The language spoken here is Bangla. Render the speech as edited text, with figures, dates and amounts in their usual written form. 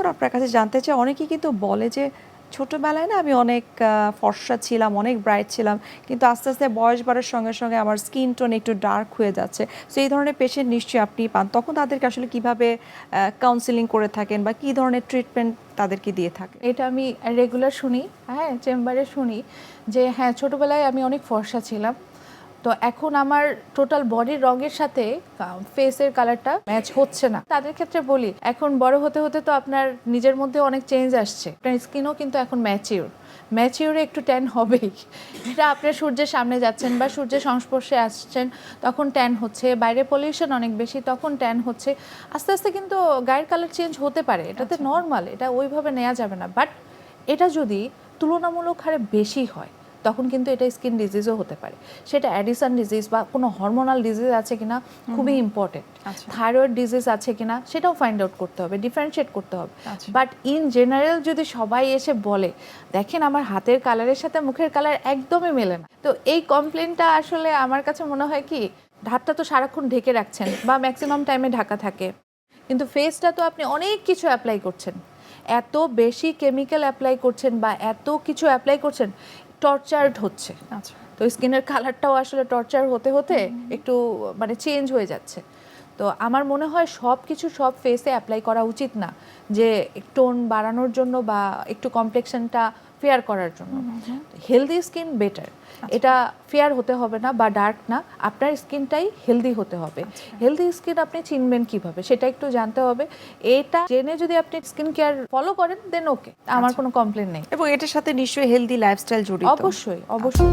এখন আপনার কাছে জানতে চাই, অনেকেই কিন্তু বলে যে ছোটবেলায় না আমি অনেক ফর্সা ছিলাম, অনেক ব্রাইট ছিলাম, কিন্তু আস্তে আস্তে বয়স বাড়ার সঙ্গে সঙ্গে আমার স্কিন টোন একটু ডার্ক হয়ে যাচ্ছে। সো এই ধরনের পেশেন্ট নিশ্চয়ই আপনি পান, তখন তাদেরকে আসলে কিভাবে কাউন্সিলিং করে থাকেন বা কী ধরনের ট্রিটমেন্ট তাদেরকে দিয়ে থাকে? এটা আমি রেগুলার শুনি, হ্যাঁ, চেম্বারে শুনি যে হ্যাঁ ছোটোবেলায় আমি অনেক ফর্সা ছিলাম, তো এখন আমার টোটাল বডির রঙের সাথে ফেসের কালারটা ম্যাচ হচ্ছে না। তাদের ক্ষেত্রে বলি, এখন বড় হতে হতে তো আপনার নিজের মধ্যে অনেক চেঞ্জ আসছে, আপনার স্কিনও কিন্তু এখন ম্যাচিওরে একটু ট্যান হবেই। এটা আপনার সূর্যের সামনে যাচ্ছেন বা সূর্যের সংস্পর্শে আসছেন, তখন ট্যান হচ্ছে, বাইরে পলিউশন অনেক বেশি, তখন ট্যান হচ্ছে। আস্তে আস্তে কিন্তু গায়ের কালার চেঞ্জ হতে পারে, এটাতে নর্মাল, এটা ওইভাবে নেওয়া যাবে না। বাট এটা যদি তুলনামূলক হারে বেশি হয় তখন কিন্তু এটা স্কিন ডিজিজও হতে পারে। সেটা অ্যাডিসন ডিজিজ বা কোনো হরমোনাল ডিজিজ আছে কিনা খুবই ইম্পর্টেন্ট, থাইরয়েড ডিজিজ আছে কিনা সেটাও ফাইন্ড আউট করতে হবে, ডিফারেন্সিয়েট করতে হবে। বাট ইন জেনারেল যদি সবাই এসে বলে দেখেন আমার হাতের কালারের সাথে মুখের কালার একদমই মেলে না, তো এই কমপ্লেনটা আসলে আমার কাছে মনে হয় কি, হাতটা তো সারাক্ষণ ঢেকে রাখছেন বা ম্যাক্সিমাম টাইমে ঢাকা থাকে, কিন্তু ফেসটা তো আপনি অনেক কিছু অ্যাপ্লাই করছেন, এত বেশি কেমিক্যাল অ্যাপ্লাই করছেন বা এত কিছু অ্যাপ্লাই করছেন, টর্চার্ড হচ্ছে। আচ্ছা, তো স্কিনের কালারটাও আসলে টর্চার হতে হতে একটু মানে চেঞ্জ হয়ে যাচ্ছে। তো আমার মনে হয় সব কিছু সব ফেসে অ্যাপ্লাই করা উচিত না, যে টোন বাড়ানোর জন্য বা একটু কমপ্লেক্সনটা ফেয়ার করার জন্য। হেলদি স্কিন বেটার, এটা ফেয়ার হতে হবে না বা ডার্ক না, আপনার স্কিনটাই হেলদি হতে হবে। হেলদি স্কিন আপনি চিনবেন কিভাবে সেটা একটু জানতে হবে, এটা জেনে যদি আপনি স্কিন কেয়ার ফলো করেন দেন ওকে, আমার কোনো কমপ্লেন নেই। এবং এটার সাথে নিশ্চয়ই হেলদি লাইফস্টাইল জড়িত। অবশ্যই অবশ্যই।